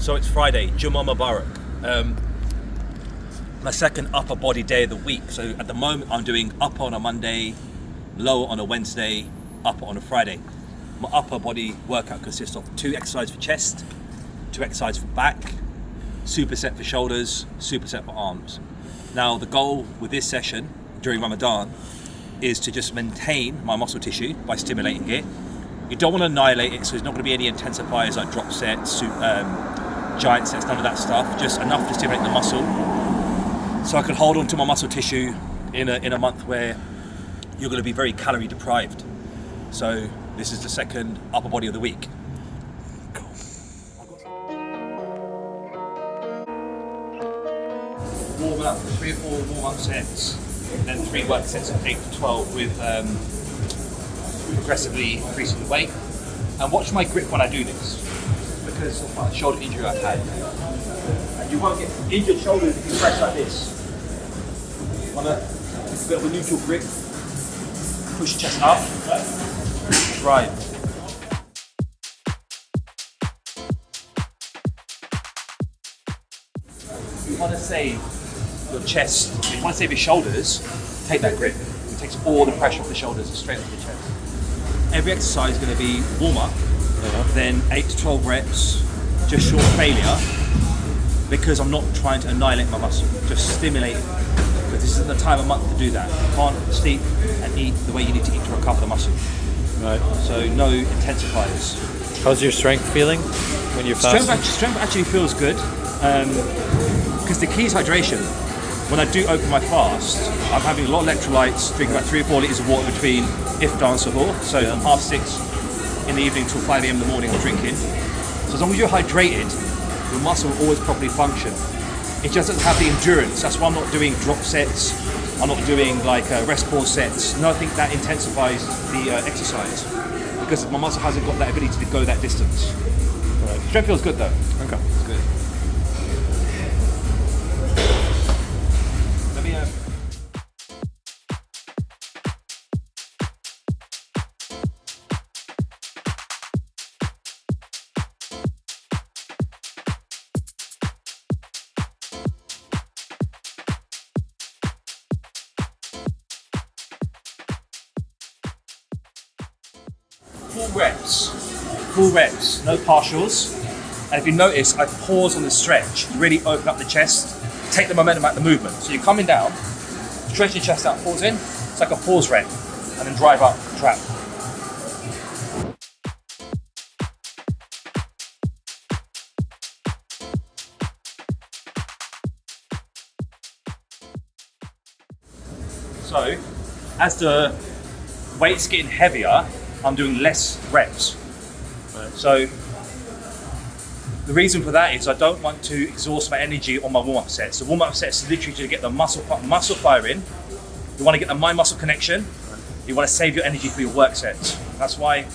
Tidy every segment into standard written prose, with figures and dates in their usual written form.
So it's Friday, Jummah Mubarak. My second upper body day of the week. So at the moment I'm doing upper on a Monday, lower on a Wednesday, upper on a Friday. My upper body workout consists of 2 exercises for chest, 2 exercises for back, superset for shoulders, superset for arms. Now the goal with this session during Ramadan is to just maintain my muscle tissue by stimulating it. You don't want to annihilate it, so there's not going to be any intensifiers like drop sets, giant sets, none of that stuff, just enough to stimulate the muscle. So I can hold on to my muscle tissue in a month where you're going to be very calorie deprived. So this is the second upper body of the week. Cool. Warm up, 3 or 4 warm up sets, then 3 work sets of 8 to 12 with progressively increasing the weight. And watch my grip when I do this, because of my shoulder injury I've had. And you won't get injured shoulders if you press like this. Want a bit of a neutral grip, push your chest up, right. If you want to save your chest, if you want to save your shoulders, take that grip. It takes all the pressure off the shoulders and straight off the chest. Every exercise is going to be warm up, then 8 to 12 reps, just short of failure, because I'm not trying to annihilate my muscle, just stimulate it. Because this isn't the time of month to do that. You can't sleep and eat the way you need to eat to recover the muscle. Right. So no intensifiers. How's your strength feeling when you're fasting? Strength actually feels good, because the key is hydration. When I do open my fast, I'm having a lot of electrolytes, drinking about 3 or 4 litres of water between iftar and suhoor. So from 6:30 in the evening till 5 a.m. in the morning I'm drinking. So as long as you're hydrated, your muscle will always properly function. It just doesn't have the endurance. That's why I'm not doing drop sets. I'm not doing like rest pause sets. Nothing that intensifies the exercise, because my muscle hasn't got that ability to go that distance. Right. Strength feels good though. Okay. It's good. Let me. Full reps, no partials. And if you notice, I pause on the stretch, really open up the chest, take the momentum out the movement. So you're coming down, stretch your chest out, pause in, it's like a pause rep, and then drive up, trap. So, as the weight's getting heavier, I'm doing less reps. Right. So the reason for that is I don't want to exhaust my energy on my warm-up sets. The warm-up sets is literally to get the muscle fire in. You want to get the mind-muscle connection. You want to save your energy for your work sets. That's why,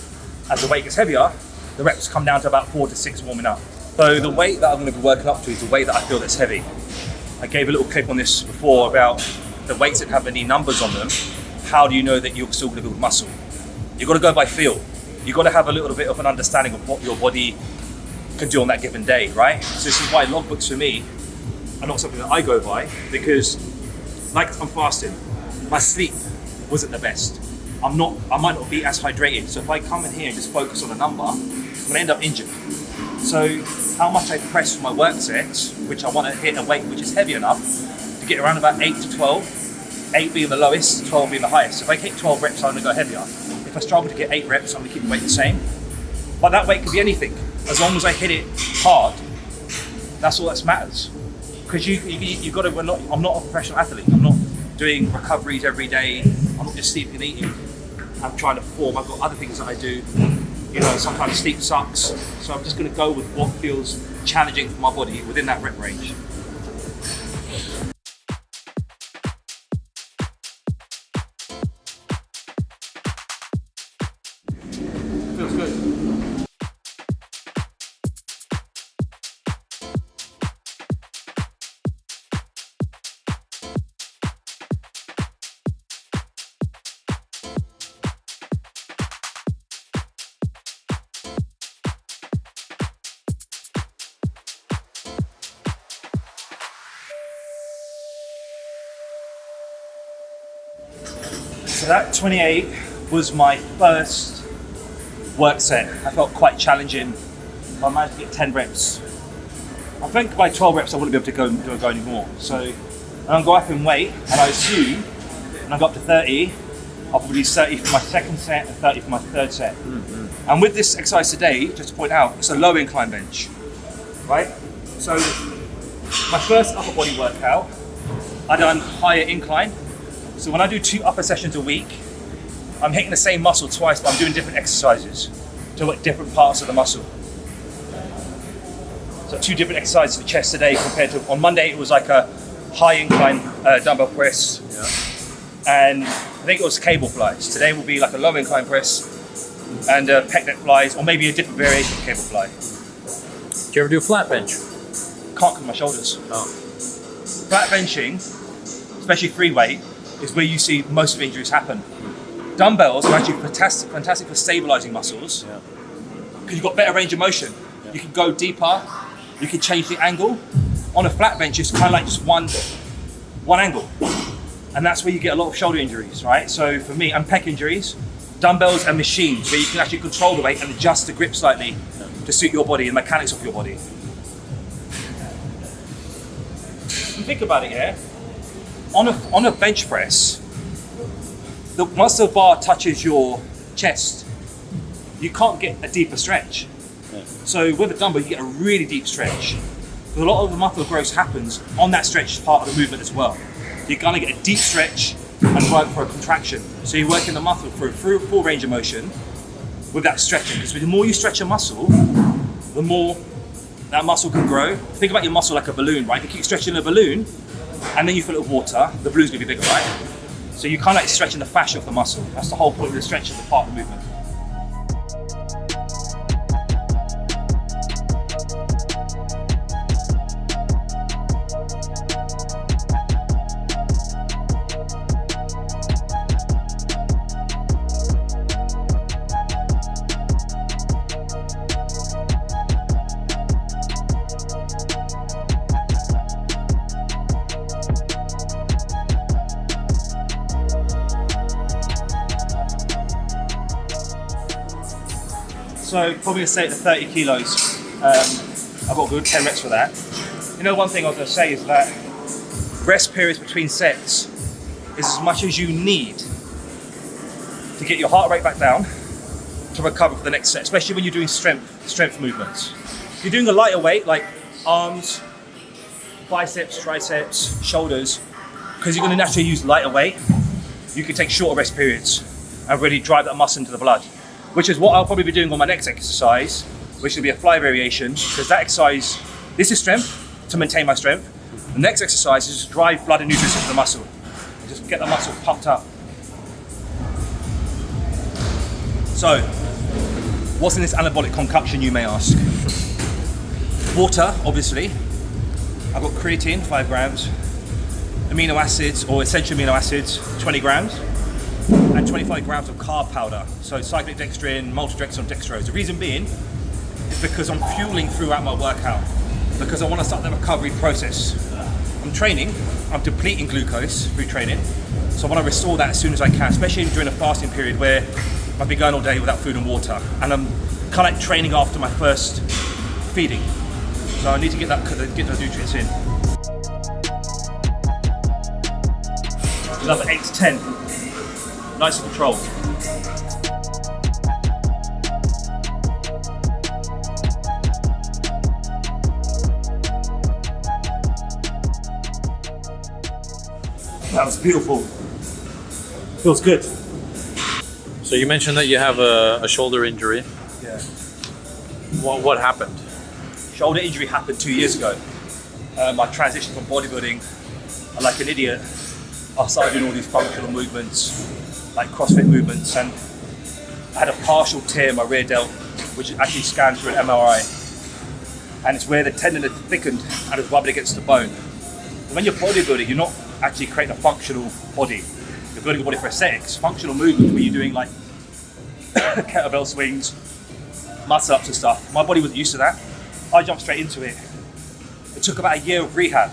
as the weight gets heavier, the reps come down to about 4 to 6 warming up. So the weight that I'm going to be working up to is the weight that I feel that's heavy. I gave a little clip on this before about the weights that have any numbers on them. How do you know that you're still going to build muscle? You've got to go by feel. You've got to have a little bit of an understanding of what your body can do on that given day, right? So this is why logbooks for me are not something that I go by, because like I'm fasting, my sleep wasn't the best. I might not be as hydrated. So if I come in here and just focus on a number, I'm going to end up injured. So how much I press for my work sets, which I want to hit a weight which is heavy enough to get around about 8 to 12, 8 being the lowest, 12 being the highest. So if I hit 12 reps, I'm going to go heavier. If I struggle to get 8 reps, I'm going to keep the weight the same. But that weight could be anything. As long as I hit it hard, that's all that matters. Because you've got to, I'm not a professional athlete. I'm not doing recoveries every day. I'm not just sleeping and eating. I'm trying to perform. I've got other things that I do. Sometimes sleep sucks. So I'm just going to go with what feels challenging for my body within that rep range. Feels good. So that 28 was my first work set. I felt quite challenging. I managed to get 10 reps. I think by 12 reps I wouldn't be able to go anymore. So I'm going up in weight, and I assume when I got up to 30, I'll probably do 30 for my second set and 30 for my third set. Mm-hmm. And with this exercise today, just to point out, it's a low incline bench, right? So my first upper body workout, I done higher incline. So when I do 2 upper sessions a week, I'm hitting the same muscle twice, but I'm doing different exercises to work different parts of the muscle. So 2 different exercises for chest today compared to, on Monday it was like a high incline dumbbell press. Yeah. And I think it was cable flies. Today will be like a low incline press and pec deck flies, or maybe a different variation of cable fly. Do you ever do flat bench? Can't with my shoulders. Oh. Flat benching, especially free weight, is where you see most of injuries happen. Dumbbells are actually fantastic for stabilizing muscles, because you've got better range of motion. Yeah. You can go deeper, you can change the angle. On a flat bench, it's kind of like just one angle. And that's where you get a lot of shoulder injuries, right? So for me, and pec injuries, dumbbells and machines, where you can actually control the weight and adjust the grip slightly to suit your body and mechanics of your body. And think about it, yeah? On a bench press, once the bar touches your chest, you can't get a deeper stretch. Yeah. So with a dumbbell, you get a really deep stretch. Because a lot of the muscle growth happens on that stretch part of the movement as well. You're gonna get a deep stretch and work for a contraction. So you're working the muscle through full range of motion with that stretching. Because the more you stretch a muscle, the more that muscle can grow. Think about your muscle like a balloon, right? If you keep stretching a balloon and then you fill it with water, the balloon's gonna be bigger, right? So you're kind of like stretching the fascia of the muscle. That's the whole point of the stretch of the part of the movement. So probably gonna stay at the 30 kilos. I've got a good 10 reps for that. You know, one thing I was gonna say is that rest periods between sets is as much as you need to get your heart rate back down to recover for the next set, especially when you're doing strength movements. If you're doing a lighter weight like arms, biceps, triceps, shoulders, because you're gonna naturally use lighter weight, you can take shorter rest periods and really drive that muscle into the blood. Which is what I'll probably be doing on my next exercise, which will be a fly variation, because that exercise, this is strength, to maintain my strength. The next exercise is just drive blood and nutrients into the muscle. Just get the muscle pumped up. So, what's in this anabolic concoction, you may ask? Water, obviously. I've got creatine, 5 grams. Amino acids, or essential amino acids, 20 grams. And 25 grams of carb powder. So cyclodextrin, maltodextrin, dextrose. The reason being is because I'm fueling throughout my workout, because I want to start the recovery process. I'm training, I'm depleting glucose through training, so I want to restore that as soon as I can, especially during a fasting period where I've been going all day without food and water, and I'm kind of like training after my first feeding. So I need to get those nutrients in. Another 8 to 10. Nice and controlled. That was beautiful. Feels good. So you mentioned that you have a shoulder injury. Yeah. What happened? Shoulder injury happened 2 years ago. I transitioned from bodybuilding. I'm like an idiot. I started doing all these functional movements, like CrossFit movements, and I had a partial tear in my rear delt, which is actually scanned through an MRI. And it's where the tendon is thickened and is rubbed against the bone. But when you're bodybuilding, you're not actually creating a functional body. You're building a body for aesthetics. Functional movement, where you're doing like kettlebell swings, muscle ups and stuff. My body wasn't used to that. I jumped straight into it. It took about a year of rehab.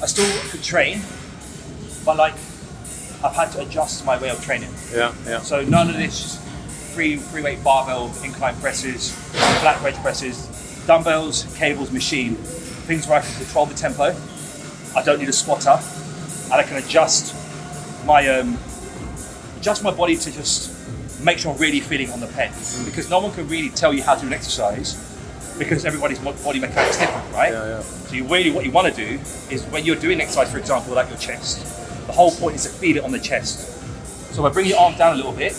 I still could train, but like I've had to adjust my way of training. Yeah, yeah. So none of this free weight barbell, incline presses, flat bench presses, dumbbells, cables, machine, things where I can control the tempo. I don't need a spotter, and I can adjust my body to just make sure I'm really feeling on the pen. Because no one can really tell you how to do an exercise because everybody's body mechanics different, right? Yeah, yeah. So what you want to do is when you're doing exercise, for example, like your chest, the whole point is to feel it on the chest. So I bring your arm down a little bit,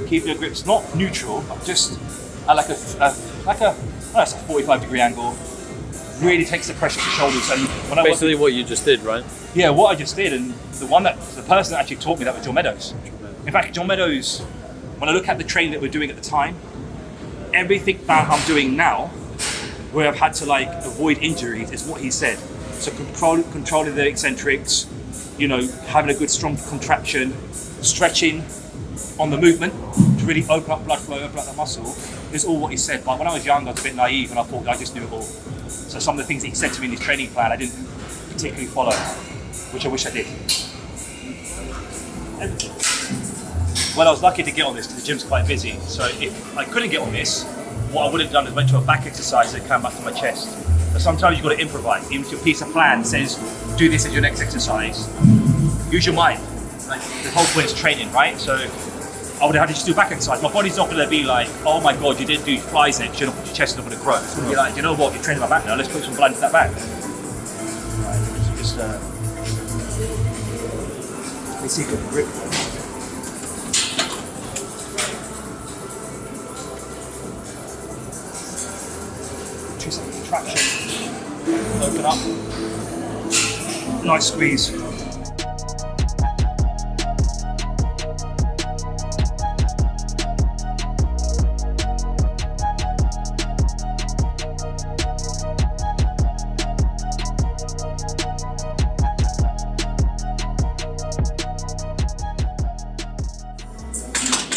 keep your grips not neutral, but just at like a 45-degree angle. Really takes the pressure off the shoulders. And when Basically, what you just did, right? Yeah, what I just did, and the person that actually taught me that was John Meadows. In fact, John Meadows, when I look at the training that we're doing at the time, everything that I'm doing now, where I've had to like avoid injuries, is what he said. So controlling the eccentrics, you know, having a good strong contraction, stretching on the movement to really open up blood flow, open up the muscle, is all what he said. But when I was young, I was a bit naive and I thought I just knew it all. So some of the things that he said to me in his training plan, I didn't particularly follow, which I wish I did. Well, I was lucky to get on this because the gym's quite busy. So if I couldn't get on this, what I would have done is went to a back exercise and came back to my chest. But sometimes you've got to improvise. Even if your piece of plan says, do this as your next exercise, use your mind. Like, the whole point is training, right? So I would have had to just do back exercise. My body's not going to be like, oh my God, you didn't do flies next, you're not put your chest up with a grow. It's going to be like, you know what, you're training my back now, let's put some blood into that back. Right, just, let me see if I can grip. Traction, open up, nice squeeze.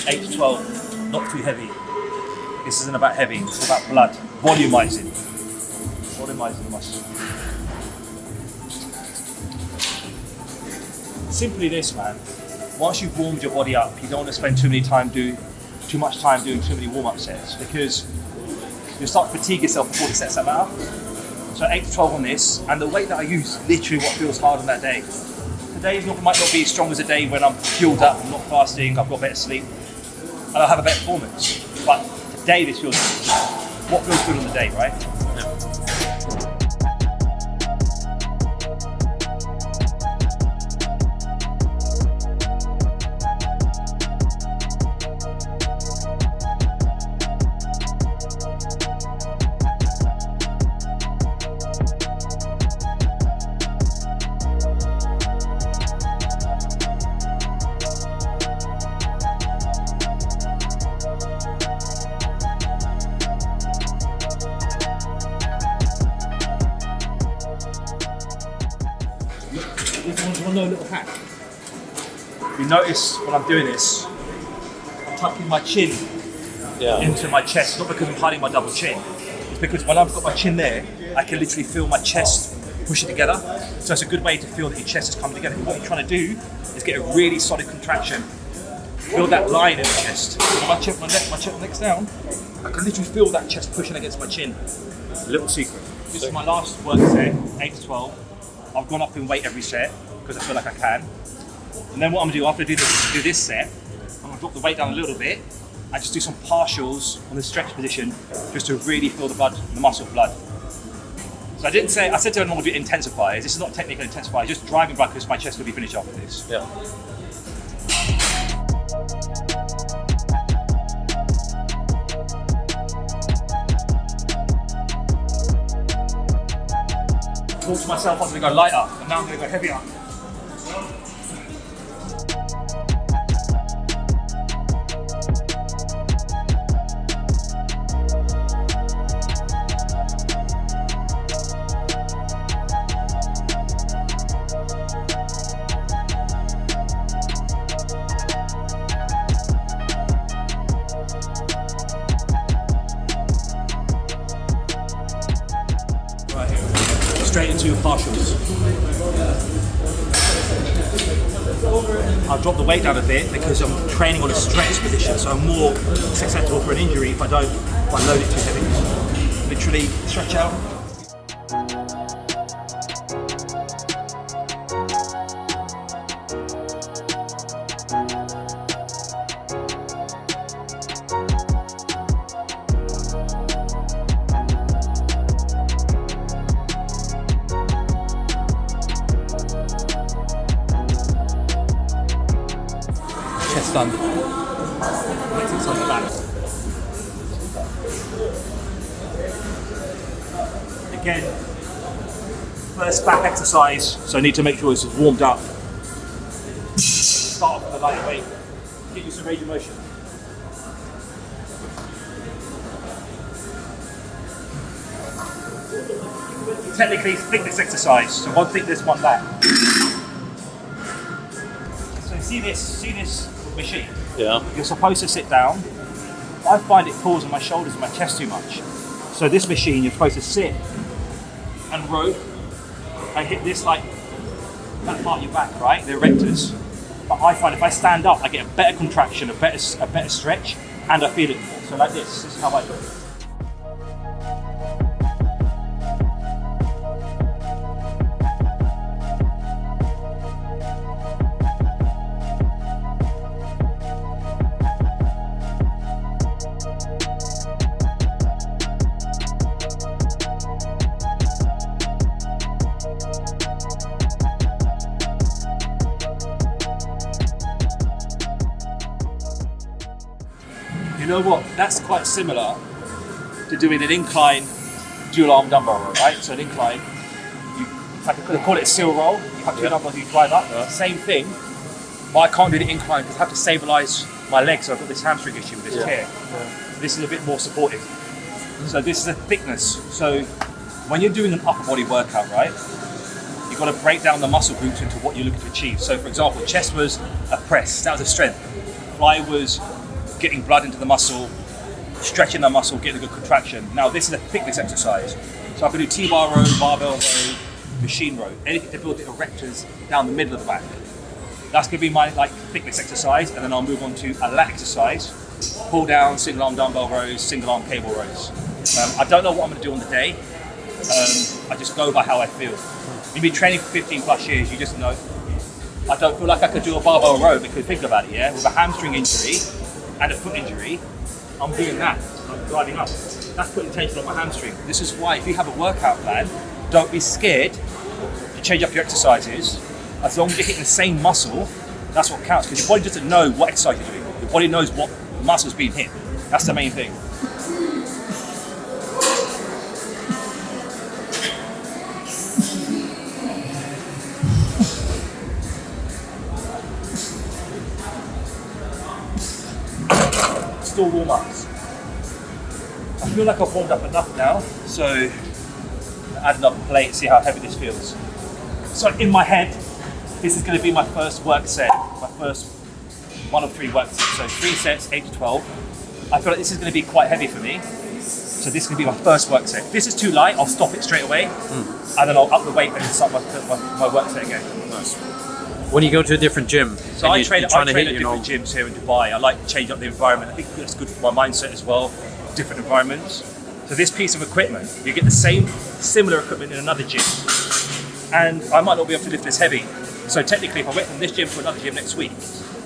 Eight to 12, not too heavy. This isn't about heavy, it's about blood, volumizing the muscle. Simply this, man. Once you've warmed your body up, you don't want to spend too much time doing too many warm-up sets because you'll start to fatigue yourself before the sets that matter. So 8 to 12 on this, and the weight that I use is literally what feels hard on that day. Today might not be as strong as a day when I'm fueled up, I'm not fasting, I've got better sleep, and I'll have a better performance. But today this feels what feels good on the day, right? One little hack. You notice when I'm doing this, I'm tucking my chin into my chest, not because I'm hiding my double chin. It's because when I've got my chin there, I can literally feel my chest pushing together. So it's a good way to feel that your chest is coming together. What you're trying to do is get a really solid contraction. Feel that line in the chest. When my neck's down, I can literally feel that chest pushing against my chin. Little secret. This is my last work set, 8 to 12. I've gone up in weight every set because I feel like I can. And then what I'm gonna do after I do this set, I'm gonna drop the weight down a little bit and just do some partials on the stretch position just to really feel the blood, the muscle blood. So I said to everyone to do intensifiers. This is not technical intensifiers, just driving blood because my chest will be finished after this. Yeah. Thought to myself, I'm going to go lighter, and now I'm going to go heavier. Right here. Straight into your partials. I'll drop the weight down a bit because I'm training on a stretch position, so I'm more susceptible for an injury if I load it too heavy. Literally stretch out. Chest done. Next exercise, back. Again, first back exercise, so I need to make sure it's warmed up. Start off with a light weight. Get you some range of motion. Technically, thickness exercise. So one thickness, one back. So see this machine? Yeah. You're supposed to sit down. I find it pulls on my shoulders and my chest too much. So this machine, you're supposed to sit and row and hit this like that part of your back, right? The erectors. But I find if I stand up, I get a better contraction, a better stretch, and I feel it more. So like this is how I do it. You know what? That's quite similar to doing an incline dual arm dumbbell row, right? So an incline, they call it a seal roll. You have two dumbbells, you drive up. Same thing, but I can't do the incline because I have to stabilize my legs. So I've got this hamstring issue with this tear. So this is a bit more supportive. So this is a thickness. So when you're doing an upper body workout, right? You've got to break down the muscle groups into what you're looking to achieve. So for example, chest was a press, that was a strength. Fly was getting blood into the muscle, stretching the muscle, getting a good contraction. Now this is a thickness exercise. So I can do T-bar row, barbell row, machine row, anything to build the erectors down the middle of the back. That's gonna be my thickness exercise, and then I'll move on to a lat exercise. Pull down, single arm dumbbell rows, single arm cable rows. I don't know what I'm gonna do on the day. I just go by how I feel. You've been training for 15 plus years, you just know. I don't feel like I could do a barbell row because think about it, yeah? With a hamstring injury, and a foot injury, I'm doing that. I'm driving up. That's putting tension on my hamstring. This is why if you have a workout plan, don't be scared to change up your exercises. As long as you're hitting the same muscle, that's what counts. Because your body doesn't know what exercise you're doing. Your body knows what muscle's being hit. That's the main thing. Still warm-ups. I feel like I've warmed up enough now, so add another plate, see how heavy this feels. So in my head, this is going to be my first work set, my first one of 3 work sets. So 3 sets, 8 to 12. I feel like this is going to be quite heavy for me. So this is going to be my first work set. If this is too light, I'll stop it straight away, and then I'll up the weight and start my work set again. Nice. When you go to a different gym, so I train at different gyms here in Dubai. I like to change up the environment. I think that's good for my mindset as well, different environments. So this piece of equipment, you get the similar equipment in another gym. And I might not be able to lift this heavy. So technically, if I went from this gym to another gym next week,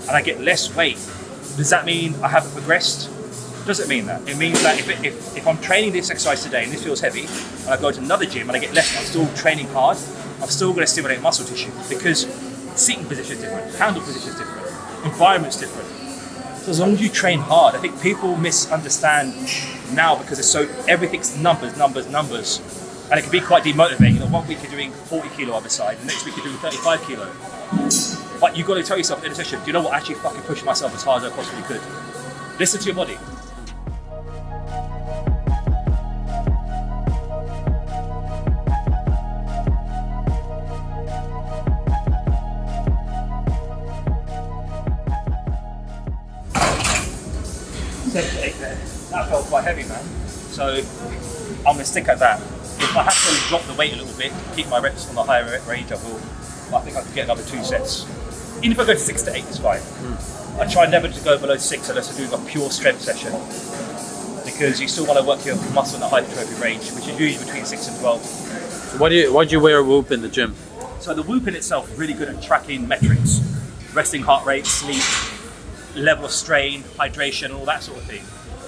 and I get less weight, does that mean I haven't progressed? Doesn't mean that. It means that if I'm training this exercise today and this feels heavy, and I go to another gym and I get less, I'm still training hard, I'm still going to stimulate muscle tissue because seating position is different, handle position is different, environment's different. So as long as you train hard, I think people misunderstand now because everything's numbers, and it can be quite demotivating. You know, one week you're doing 40 kilo other side, the next week you're doing 35 kilo. But you've got to tell yourself at the end of the session, do you know what? I actually fucking pushed myself as hard as I possibly could. Listen to your body. There. That felt quite heavy, man. So I'm going to stick at that. If I have to drop the weight a little bit, keep my reps on the higher range, I will. but I think I could get another 2 sets. Even if I go to 6 to 8, it's fine. I try never to go below 6 unless I'm doing a pure strength session, because you still want to work your muscle in the hypertrophy range, which is usually between 6 and 12. So why do you wear a Whoop in the gym? So the Whoop in itself is really good at tracking metrics, resting heart rate, sleep, level of strain, hydration, all that sort of thing.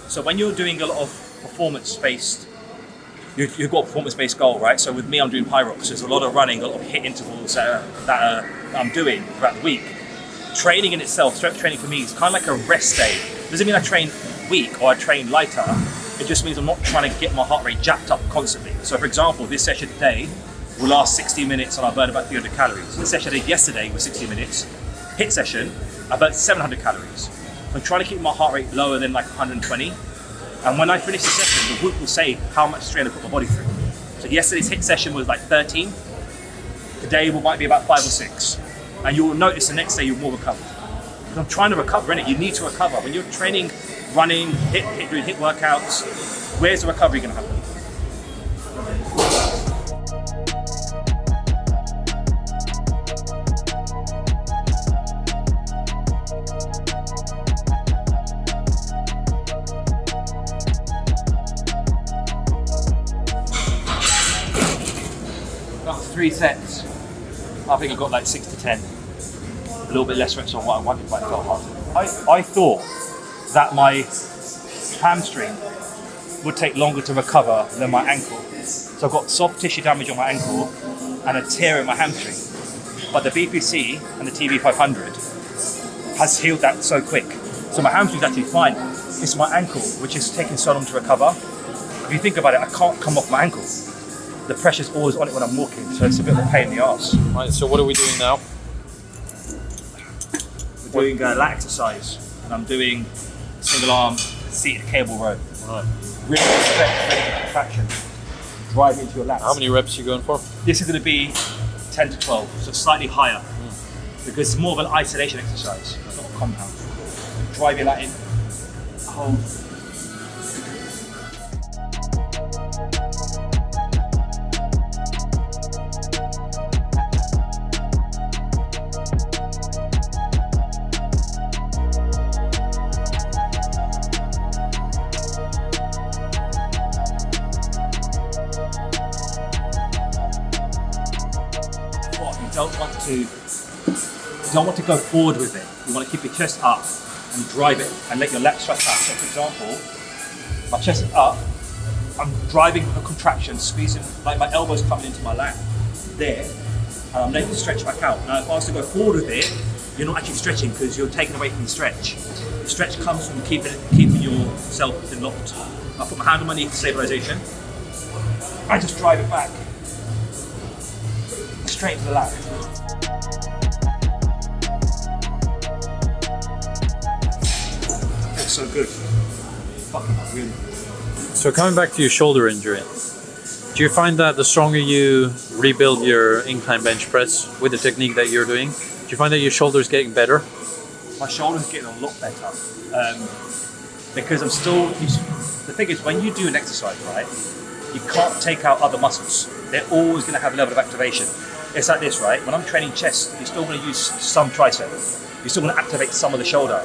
So when you're doing a lot of performance-based, you've got a performance-based goal, right? So with me, I'm doing Pyrox. There's a lot of running, a lot of HIIT intervals that I'm doing throughout the week. Training in itself, strength training for me is kind of like a rest day. It doesn't mean I train weak or I train lighter. It just means I'm not trying to get my heart rate jacked up constantly. So for example, this session today will last 60 minutes and I burn about 300 calories. The session I did yesterday was 60 minutes. HIIT session, I burnt 700 calories. I'm trying to keep my heart rate lower than like 120. And when I finish the session, the Whoop will say how much strain I put my body through. So yesterday's HIIT session was like 13. Today might be about 5 or 6. And you will notice the next day you're more recovered. Because I'm trying to recover, innit? You need to recover. When you're training, running, doing HIIT workouts, where's the recovery going to happen? That's 3 sets. I think I got like 6 to 10. A little bit less reps on what I wanted, but I felt hard. I thought that my hamstring would take longer to recover than my ankle. So I've got soft tissue damage on my ankle and a tear in my hamstring. But the BPC and the TV500 has healed that so quick. So my hamstring's actually fine. It's my ankle, which is taking so long to recover. If you think about it, I can't come off my ankle. The pressure's always on it when I'm walking, so it's a bit of a pain in the arse. Right, so what are we doing now? We're doing lat exercise, and I'm doing single arm seated cable row. Right. Really stretch, contraction, drive into your lats. How many reps are you going for? This is going to be 10 to 12, so slightly higher, because it's more of an isolation exercise, it's not a compound. Drive your lat in, hold. You don't want to go forward with it. You want to keep your chest up and drive it and let your lats stretch out. So for example, my chest is up, I'm driving with a contraction, squeezing, like my elbows coming into my lat, there, and I'm letting it stretch back out. Now if I was to go forward with it, you're not actually stretching because you're taking away from the stretch. The stretch comes from keeping yourself locked. I put my hand on my knee for stabilization. I just drive it back, straight to the lat. So good. Fucking really. So coming back to your shoulder injury, do you find that the stronger you rebuild your incline bench press with the technique that you're doing, do you find that your shoulder's getting better? My shoulder's getting a lot better. Because I'm still, the thing is when you do an exercise, right, you can't take out other muscles. They're always going to have a level of activation. It's like this, right? When I'm training chest, you're still going to use some tricep. You're still going to activate some of the shoulder.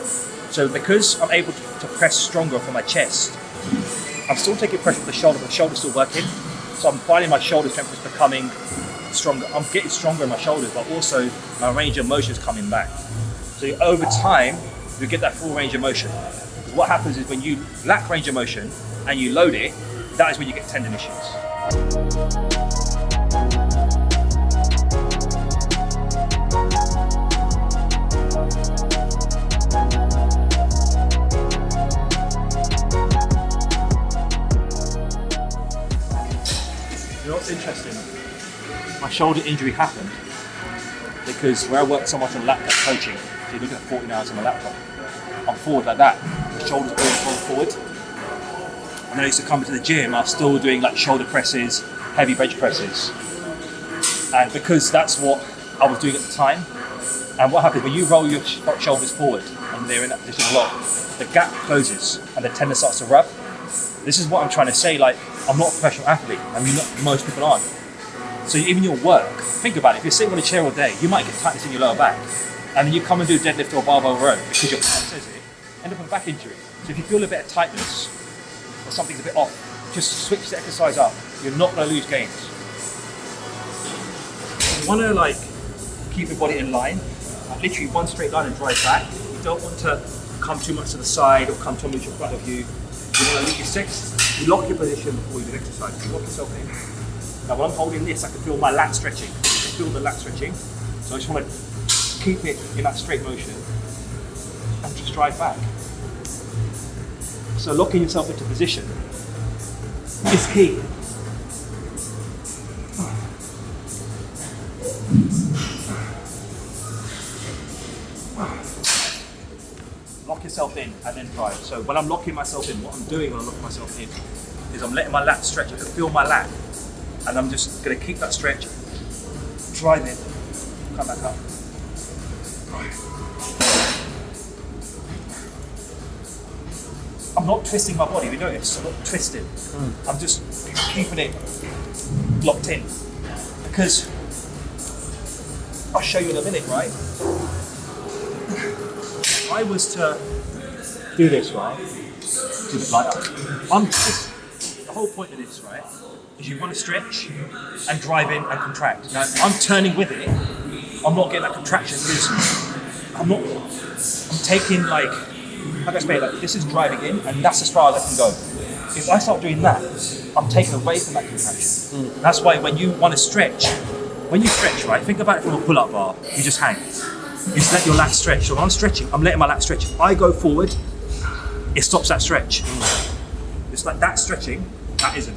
So because I'm able to press stronger from my chest, I'm still taking pressure from the shoulder, but the shoulder's still working. So I'm finding my shoulder strength is becoming stronger. I'm getting stronger in my shoulders, but also my range of motion is coming back. So over time, you get that full range of motion. Because what happens is when you lack range of motion and you load it, that is when you get tendon issues. You know what's interesting? My shoulder injury happened because where I work so much on laptop coaching, so you're looking at 14 hours on my laptop, I'm forward like that. The shoulder's going forward. And then I used to come into the gym, I was still doing like shoulder presses, heavy bench presses. And because that's what I was doing at the time, and what happens when you roll your shoulders forward and they're in that position a lot, the gap closes and the tendon starts to rub. This is what I'm trying to say, like, I'm not a professional athlete. I mean, most people aren't. So even your work, think about it, if you're sitting on a chair all day, you might get tightness in your lower back. And then you come and do a deadlift or a barbell row because your back says it, end up with a back injury. So if you feel a bit of tightness or something's a bit off, just switch the exercise up. You're not going to lose gains. You want to like keep your body in line, like literally one straight line and drive back. You don't want to come too much to the side or come too much in front of you. You want to leave you lock your position before you do exercise. You lock yourself in. Now when I'm holding this, I can feel my lat stretching. I can feel the lat stretching. So I just want to keep it in that straight motion and just drive back. So locking yourself into position is key. Lock yourself in and then drive. So when I'm locking myself in, what I'm doing when I'm locking myself in is I'm letting my lat stretch. I can feel my lat. And I'm just going to keep that stretch, drive in, come back up. I'm not twisting my body, you notice, I'm not twisting. I'm just keeping it locked in. Because I'll show you in a minute, right? If I was to do this, right? Do it like that. The whole point of this, right, is you want to stretch and drive in and contract. Now, I'm turning with it. I'm not getting that contraction because I'm taking like, how do I explain it? Like, this is driving in and that's as far as I can go. If I start doing that, I'm taking away from that contraction. That's why when you want to stretch, when you stretch, right, think about it from a pull-up bar. You just hang. You just let your lat stretch. So when I'm stretching, I'm letting my lat stretch. If I go forward, it stops that stretch. It's like that stretching, that isn't.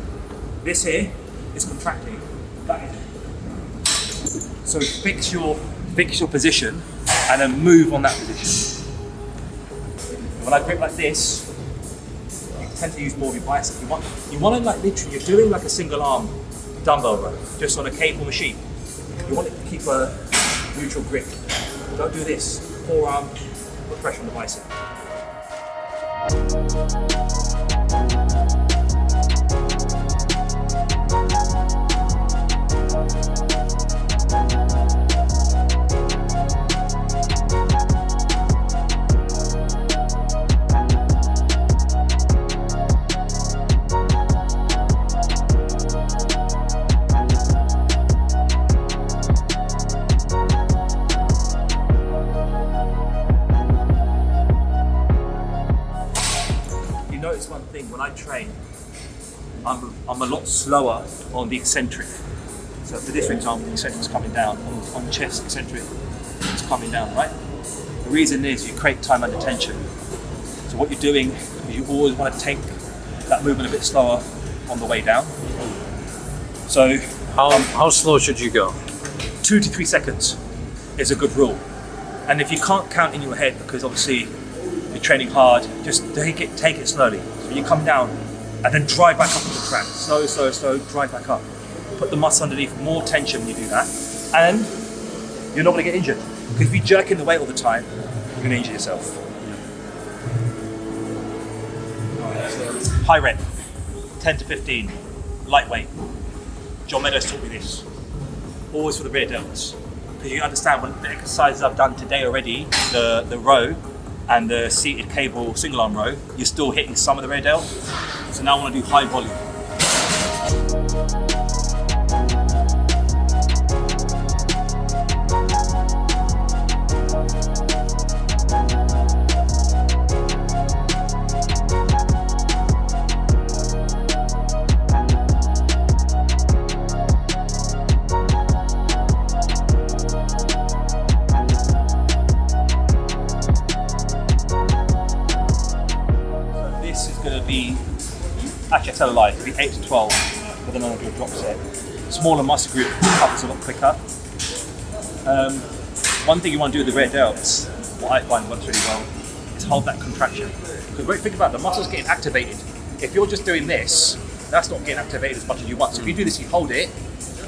This here is contracting, that isn't. So fix your position and then move on that position. When I grip like this, you tend to use more of your bicep. You want to like literally, you're doing like a single arm dumbbell row, just on a cable machine. You want it to keep a neutral grip. Don't do this. Forearm, put pressure on the bicep. Notice one thing, when I train, I'm a lot slower on the eccentric. So for this, for example, the eccentric's coming down, on the chest eccentric, it's coming down, right? The reason is you create time under tension. So what you're doing is you always want to take that movement a bit slower on the way down. So how slow should you go? 2 to 3 seconds is a good rule. And if you can't count in your head, because obviously you're training hard, just take it slowly. So you come down and then drive back up into the track. Slow, slow, slow, drive back up. Put the muscle underneath, more tension when you do that. And you're not going to get injured. Because if you jerk in the weight all the time, you're going to injure yourself. High rep, 10 to 15, lightweight. John Meadows taught me this. Always for the rear delts. Because you understand when the exercises I've done today already, the row, and the seated cable single arm row, you're still hitting some of the rear delt. So now I want to do high volume. Actually, I tell a lie, it'll be 8 to 12, but then I'll do a drop set. Smaller muscle group recovers a lot quicker. One thing you want to do with the rear delts, what I find works really well, is hold that contraction. Because think about it, the muscle's getting activated. If you're just doing this, that's not getting activated as much as you want. So if you do this, you hold it,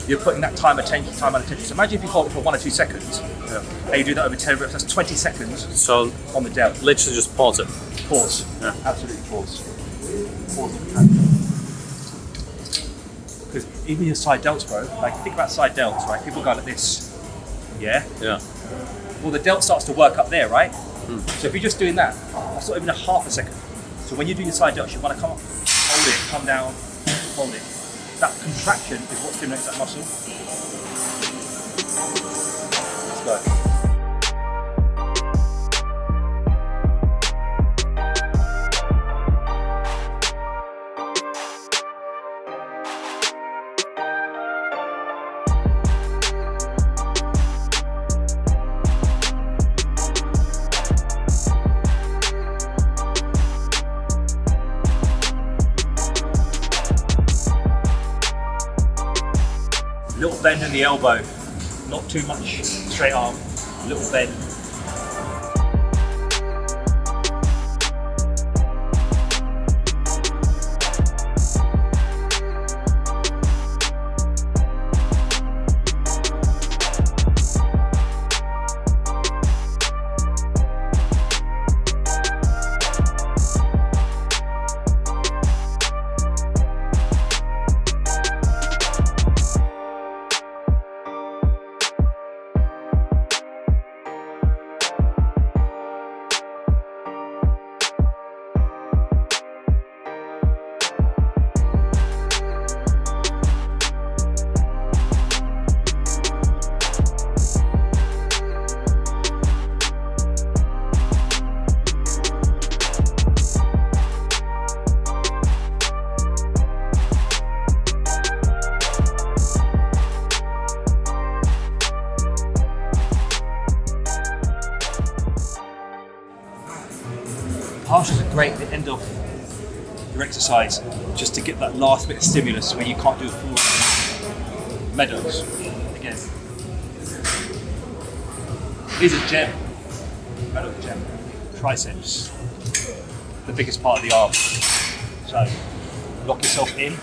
you're putting that time under tension. So imagine if you hold it for 1 or 2 seconds, and you do that over 10 reps, that's 20 seconds So on the delt. literally just pause it. Pause, absolutely pause. Because even your side delts, bro. Like think about side delts, right? People go like this, yeah. Yeah. Well, the delt starts to work up there, right? So if you're just doing that, that's not even a half a second. So when you do your side delts, you want to come up, hold it, come down, hold it. That contraction is what stimulates that muscle. Let's go. Little bend in the elbow, not too much straight arm, little bend. Partials are great at the end of your exercise, just to get that last bit of stimulus when you can't do a full meadows. Again, here's a gem, meadow gem, triceps, the biggest part of the arm. So lock yourself in.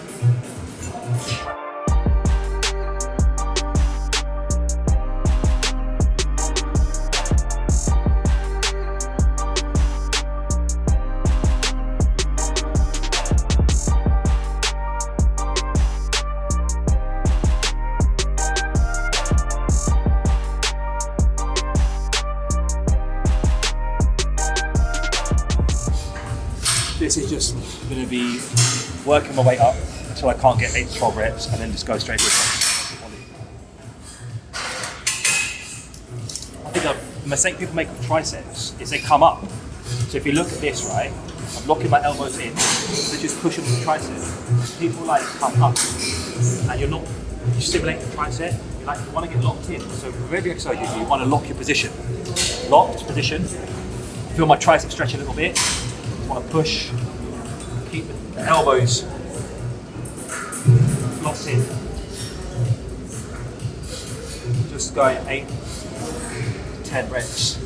This is just going to be working my way up until I can't get 8 to 12 reps and then just go straight with it. I think a mistake people make with triceps is they come up. So if you look at this, right, I'm locking my elbows in, they're just pushing the tricep. People like come up and you stimulate the tricep, you want to get locked in. So with every exercise you do, you want to lock your position. Locked position, feel my tricep stretch a little bit. Want to push, keep the elbows locked in. Just going 8 to 10 reps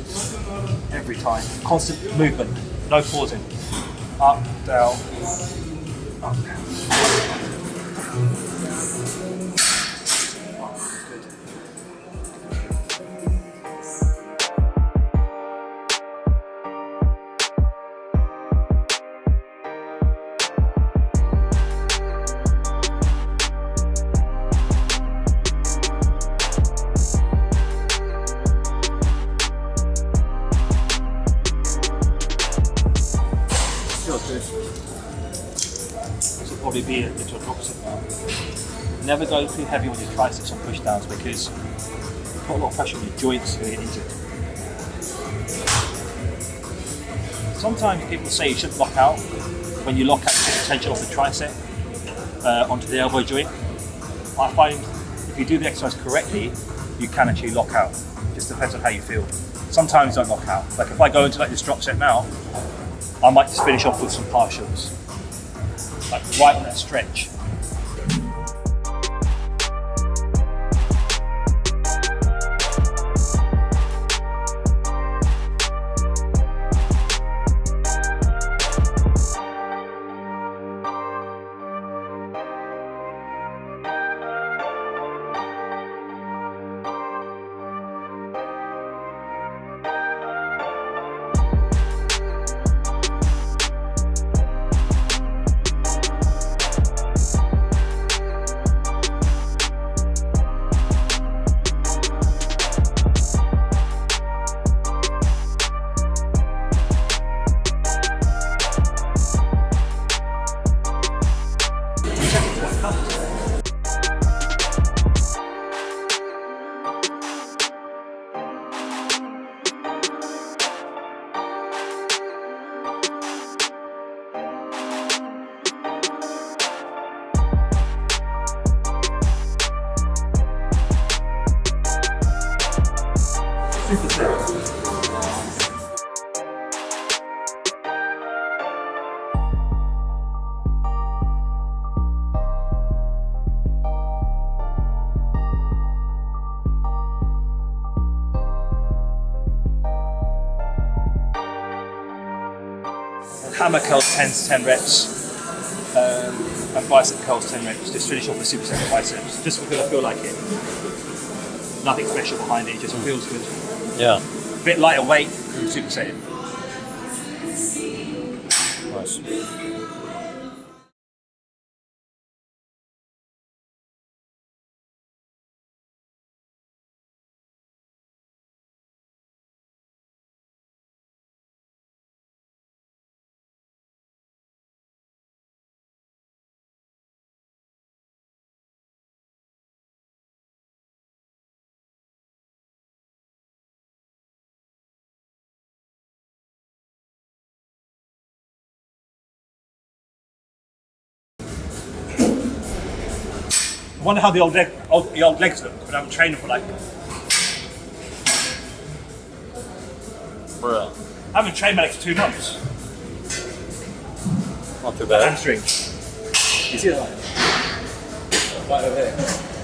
every time. Constant movement, no pausing. Up, down, up, down. This will probably be a little opposite now. Never go too heavy on your triceps on push downs because you put a lot of pressure on your joints, you're going to get injured. Sometimes people say you shouldn't lock out. When you lock out, you get the tension off the tricep onto the elbow joint. I find if you do the exercise correctly, you can actually lock out. Just depends on how you feel. Sometimes don't lock out. Like if I go into this drop set now, I might just finish off with some partials, like right on that stretch. Superset. Hammer curls 10 to 10 reps, and bicep curls 10 reps. Just finish off with superset biceps, just because I feel like it. Nothing special behind it, it just feels good. Yeah. A bit lighter weight, supersetting. Nice. I wonder how the old legs look when I'm training for like. Bruh. I haven't trained my legs for 2 months. Not too bad. Hamstring. You see that? Right over there.